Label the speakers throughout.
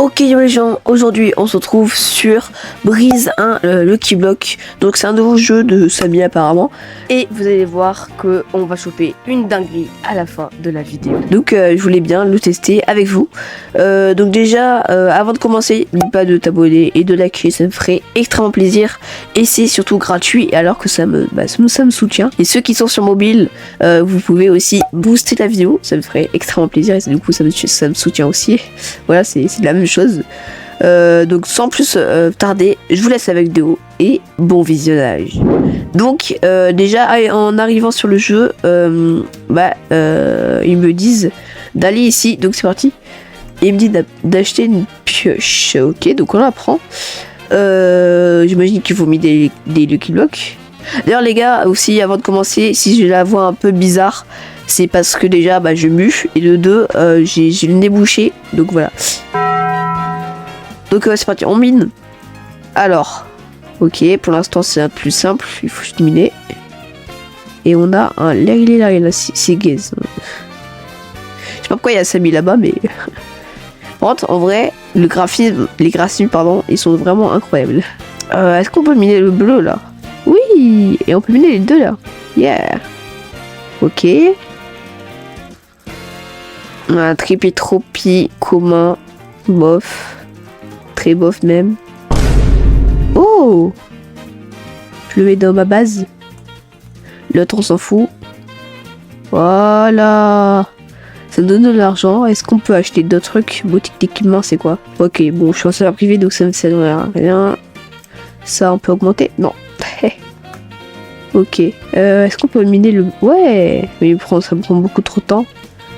Speaker 1: Ok les gens, aujourd'hui on se retrouve sur Brise 1 Lucky Block. Donc c'est un nouveau jeu de Samy apparemment. Et vous allez voir que on va choper une dinguerie à la fin de la vidéo. Donc je voulais bien le tester avec vous. Donc déjà avant de commencer, n'oublie pas de t'abonner et de liker, ça me ferait extrêmement plaisir. Et c'est surtout gratuit alors que ça me soutient. Et ceux qui sont sur mobile, vous pouvez aussi booster la vidéo, ça me ferait extrêmement plaisir. Et du coup ça me soutient aussi. Voilà, c'est de la même chose. Donc sans plus tarder, je vous laisse la vidéo et bon visionnage. Donc déjà en arrivant sur le jeu, ils me disent d'aller ici, donc c'est parti. Et ils me disent d'acheter une pioche. Ok, donc on la prend. J'imagine qu'il faut mettre des Lucky Blocks. D'ailleurs les gars, aussi avant de commencer, si je la vois un peu bizarre, c'est parce que déjà je mue et de deux j'ai le nez bouché, donc voilà. Donc c'est parti, on mine. Alors, ok, pour l'instant c'est un plus simple, il faut juste miner. Et on a un là, c'est gaze. Je sais pas pourquoi il y a Samy là-bas, mais... Par contre, en vrai, les graphismes, pardon, ils sont vraiment incroyables. Est-ce qu'on peut miner le bleu là? Oui, et on peut miner les deux là. Yeah. Ok. Un tripitropie commun, bof. Très bof même. Oh! Je le mets dans ma base. L'autre on s'en fout. Voilà. Ça me donne de l'argent. Est-ce qu'on peut acheter d'autres trucs? Boutique d'équipement, c'est quoi? Ok, bon, je suis en serveur privé donc ça ne sert à rien. Ça, on peut augmenter? Non. Ok. Est-ce qu'on peut miner le... Ouais! Mais ça me prend beaucoup trop de temps.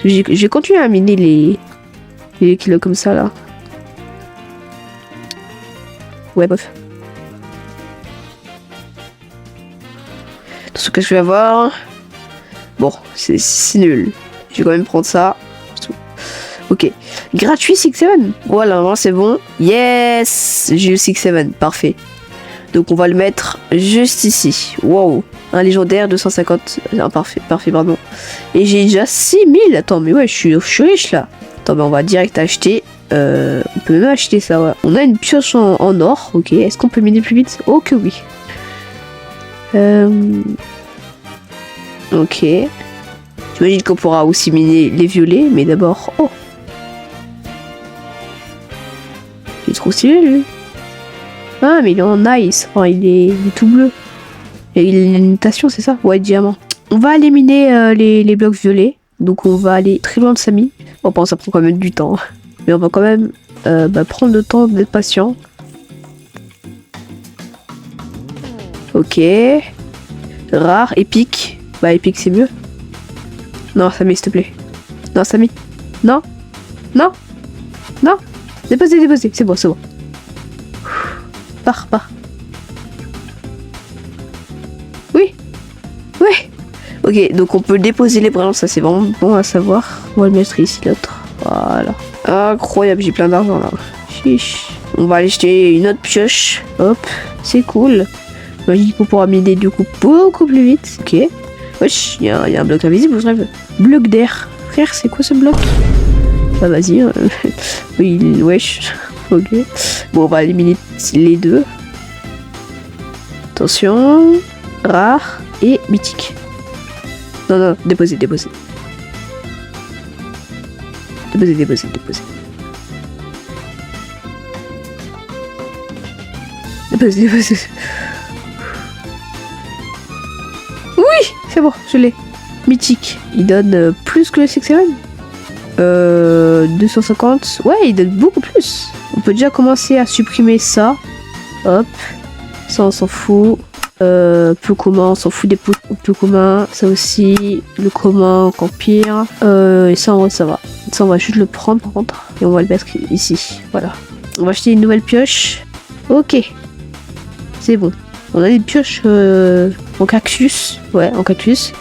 Speaker 1: J'ai continué à miner les kilos comme ça là. Ouais, bof. Tout ce que je vais avoir. Bon, c'est nul. Je vais quand même prendre ça. Ok. Gratuit 6-7. Voilà, c'est bon. Yes! J'ai eu 6-7. Parfait. Donc on va le mettre juste ici. Wow. Un légendaire 250. Non, parfait, pardon. Et j'ai déjà 6000. Attends, mais ouais, je suis riche là. Attends, on va direct acheter. On peut même acheter ça, ouais. On a une pioche en or, ok. Est-ce qu'on peut miner plus vite? Oh que oui. Ok. J'imagine qu'on pourra aussi miner les violets, mais d'abord... Oh, il est trop stylé lui. Ah mais il est en nice, enfin, il est tout bleu. Et il a une notation, c'est ça? Ouais, diamant. On va aller miner les blocs violets. Donc on va aller très loin de Samy. Bon, ça prend quand même du temps. Mais on va quand même prendre le temps d'être patient. Ok. Rare, épique. Épique c'est mieux. Non, Samy, s'il te plaît. Non, Samy. Non. Non. Non. Déposez. C'est bon. Pars. Oui. Ok, donc on peut déposer les brins. Ça, c'est vraiment bon à savoir. On va le mettre ici, l'autre. Voilà. Incroyable, j'ai plein d'argent là. Chiche. On va aller jeter une autre pioche. Hop, c'est cool. J'imagine qu'on pourra miner du coup beaucoup plus vite. Ok. Wesh, il y a un bloc invisible, je rêve. Bloc d'air. Frère, c'est quoi ce bloc? Bah vas-y. Oui, wesh. Ok. Bon, on va éliminer les deux. Attention. Rare et mythique. Non, déposez. Déposez. Oui, c'est bon, je l'ai. Mythique. Il donne plus que le 6-7. 250. Ouais, il donne beaucoup plus. On peut déjà commencer à supprimer ça. Hop. Ça, on s'en fout. Peu commun, on s'en fout des peu commun. Ça aussi. Le commun, encore pire. Et ça, en vrai, ça va. Ça, on va juste le prendre par contre. Et on va le mettre ici. Voilà. On va acheter une nouvelle pioche. Ok. C'est bon. On a des pioches en cactus. Ouais, en cactus.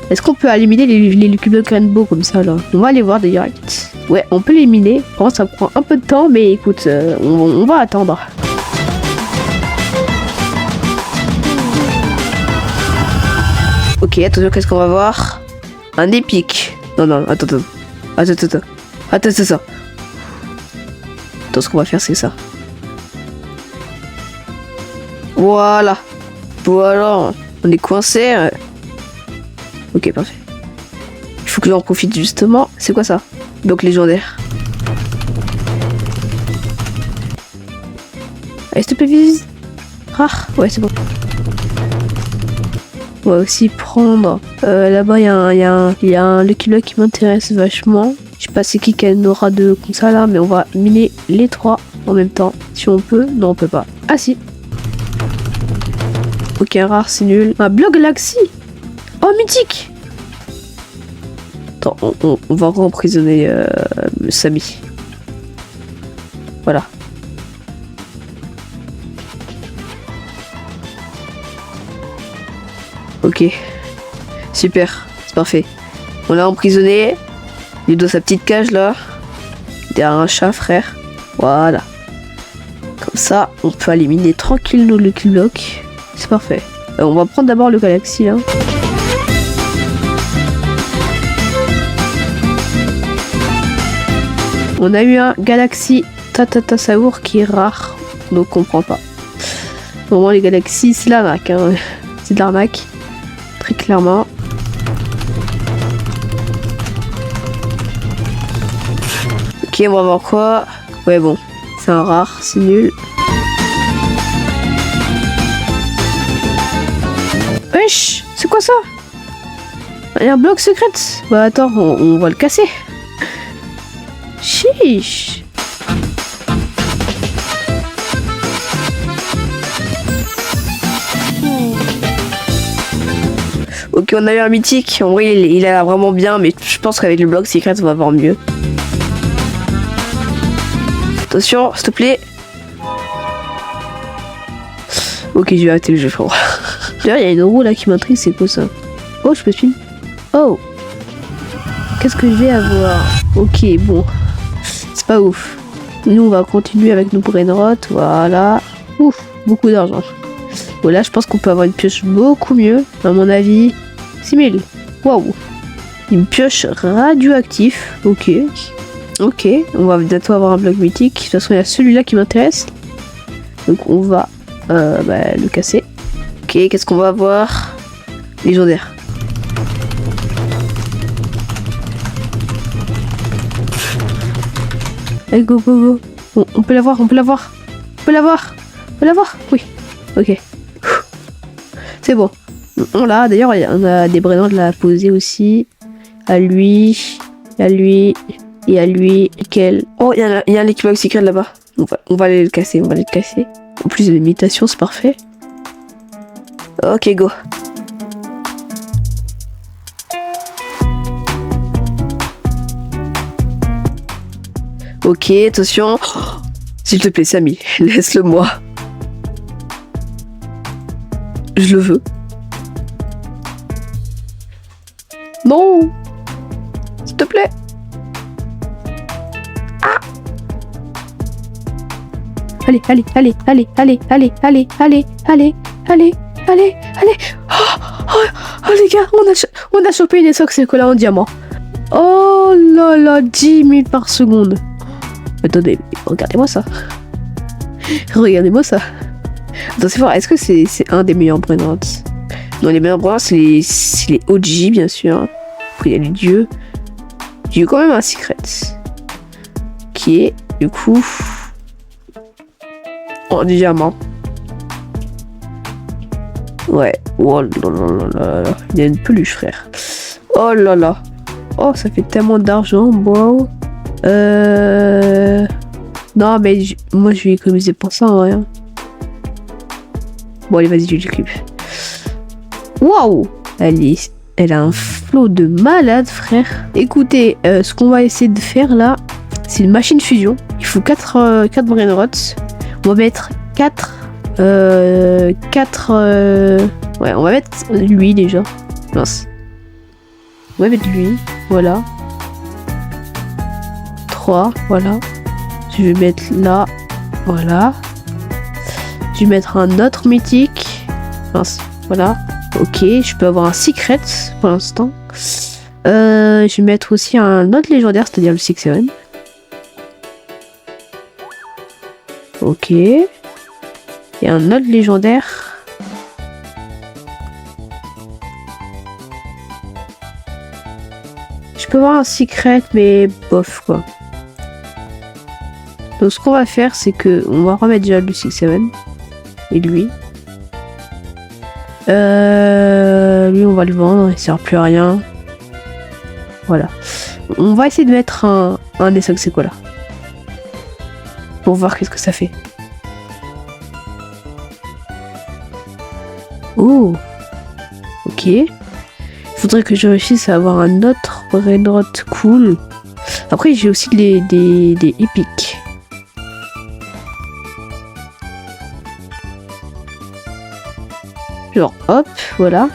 Speaker 1: Est-ce qu'on peut éliminer les Lucky Block Rainbow comme ça là? On va aller voir d'ailleurs. Ouais, on peut l'éliminer. Bon, ça prend un peu de temps, mais écoute, on va attendre. Ok, attention, qu'est-ce qu'on va voir? Un épique. Non, attends. Donc ce qu'on va faire, c'est ça. Voilà. Voilà. On est coincé. Ok, parfait. Il faut que j'en profite justement. C'est quoi ça? Donc légendaire. Allez, s'il te plaît, vise. Ah, ouais, c'est bon. On va aussi prendre... là-bas, il y a un Lucky Block qui m'intéresse vachement. Je sais pas c'est qui en aura deux comme ça là, mais on va miner les trois en même temps. Si on peut, non on peut pas. Ah si. Ok, un rare, c'est nul. Un Bloc Galaxy. Oh, mythique. Attends, on va emprisonner Samy. Voilà. Ok. Super, c'est parfait. On l'a emprisonné. Il est dans sa petite cage là. Derrière un chat, frère. Voilà. Comme ça, on peut éliminer tranquille nos Lucky Block. C'est parfait. On va prendre d'abord le Galaxy là. On a eu un Galaxy Tatatasaur qui est rare. Donc on prend pas. Vraiment les Galaxies, c'est l'arnaque. Hein. C'est de l'arnaque. Très clairement. Ok, on va voir quoi. Ouais, bon. C'est un rare, c'est nul. Wesh, c'est quoi ça? Il y a un bloc secret. Bah attends, on va le casser. Chiche. Ok, on a eu un mythique. En vrai, il a l'air vraiment bien, mais je pense qu'avec le bloc secret, on va avoir mieux. Attention, s'il te plaît. Ok, je vais arrêter le jeu, frérot. D'ailleurs, il y a une roue là qui m'intrigue, c'est quoi ça? Oh, je peux spin. Oh. Qu'est-ce que je vais avoir? Ok, bon. C'est pas ouf. Nous, on va continuer avec nos brainrot. Voilà. Ouf, beaucoup d'argent. Bon, là, je pense qu'on peut avoir une pioche beaucoup mieux. À mon avis, 6000. Waouh. Une pioche radioactive. Ok. Ok, on va bientôt avoir un bloc mythique. De toute façon, il y a celui-là qui m'intéresse. Donc, on va le casser. Ok, qu'est-ce qu'on va avoir? Légendaire. Allez, go, go, go. On peut l'avoir, on peut l'avoir. On peut l'avoir. On peut l'avoir. Oui. Ok. C'est bon. On l'a. D'ailleurs, on a des brainrot de la poser aussi. À lui. À lui. Et à lui. Nickel. Oh, il y a un Lucky Block secret là-bas. On va aller le casser. On va aller le casser. En plus de l'imitation, c'est parfait. Ok, go. Ok, attention. Oh, s'il te plaît, Samy, laisse-le moi. Je le veux. Non. S'il te plaît. Ah. Allez, allez, allez, allez, allez, allez, allez, allez, allez, allez, allez, allez. Oh les gars, on a chopé une Sox Cola en diamant. Oh là là, 10 000 par seconde. Attendez, regardez-moi ça. Regardez-moi ça. Attends, c'est fort. Est-ce que c'est un des meilleurs brainrots? Non, les meilleurs brainrots, c'est les OG, bien sûr. Après, il y a les dieux. J'ai eu quand même un secret. Qui est, du coup... en diamant. Ouais. Oh là là là. Il y a une peluche, frère. Oh là là. Oh, ça fait tellement d'argent. Wow. Non, mais moi, je vais économiser pour ça, en rien. Bon, allez, vas-y, je l'équipe. Waouh! Elle a un flot de malade, frère. Écoutez, ce qu'on va essayer de faire, là, c'est une machine fusion. Il faut 4 brainrots. On va mettre 4... Ouais, on va mettre lui, déjà. Mince. On va mettre lui, voilà. 3, voilà. Je vais mettre là, voilà. Je vais mettre un autre mythique. Mince, voilà. Ok, je peux avoir un secret pour l'instant. Je vais mettre aussi un autre légendaire, c'est-à-dire le 6-7. Ok. Et un autre légendaire. Je peux voir un secret, mais bof quoi. Donc ce qu'on va faire, c'est que on va remettre déjà le 6-7 et lui. Lui on va le vendre, il sert plus à rien. Voilà. On va essayer de mettre un des 5 c'est quoi là. Pour voir qu'est-ce que ça fait. Oh. Ok. Il faudrait que je réussisse à avoir un autre brainrot cool. Après j'ai aussi des épiques. Genre hop, voilà.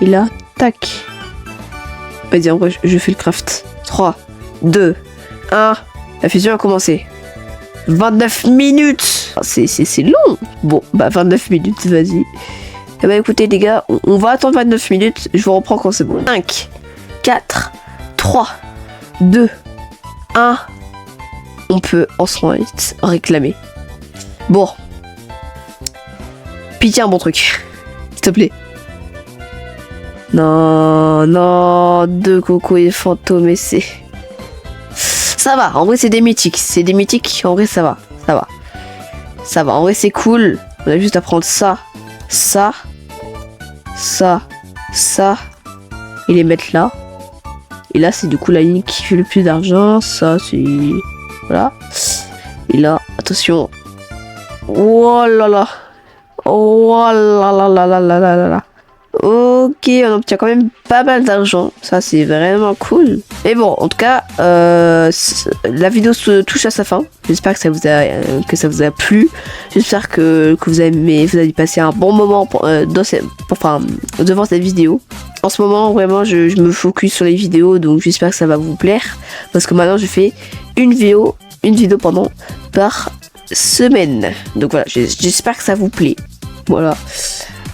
Speaker 1: Et là, tac. Vas-y, en vrai, je fais le craft. 3, 2, 1. La fusion a commencé. 29 minutes. C'est long. Bon, bah 29 minutes, vas-y. Eh bah écoutez les gars, on va attendre 29 minutes. Je vous reprends quand c'est bon. 5, 4, 3, 2, 1. On peut ensuite réclamer. Bon. Pitié un bon truc. S'il te plaît. Non, non, deux Coco et fantôme et c'est... Ça va, en vrai c'est des mythiques. C'est des mythiques, en vrai ça va. Ça va. Ça va, en vrai c'est cool. On a juste à prendre ça, ça, ça, ça. Et les mettre là. Et là c'est du coup la ligne qui fait le plus d'argent. Ça c'est... Voilà. Et là, attention. Oh là là. Oh là là là là là là là. Ok, on obtient quand même pas mal d'argent. Ça, c'est vraiment cool. Mais bon, en tout cas, la vidéo se touche à sa fin. J'espère que ça vous a plu. J'espère que vous avez passé un bon moment devant cette vidéo. En ce moment, vraiment, je me focus sur les vidéos. Donc, j'espère que ça va vous plaire. Parce que maintenant, je fais une vidéo par semaine. Donc voilà, j'espère que ça vous plaît. Voilà.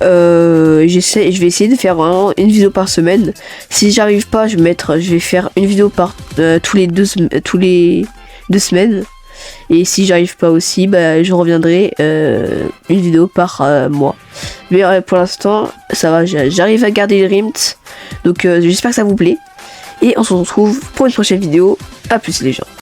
Speaker 1: Je vais essayer de faire vraiment une vidéo par semaine. Si j'arrive pas, je vais faire une vidéo par tous les deux semaines. Et si j'arrive pas aussi, bah, je reviendrai une vidéo par mois. Mais pour l'instant, ça va, j'arrive à garder les rims. Donc j'espère que ça vous plaît. Et on se retrouve pour une prochaine vidéo. A plus les gens.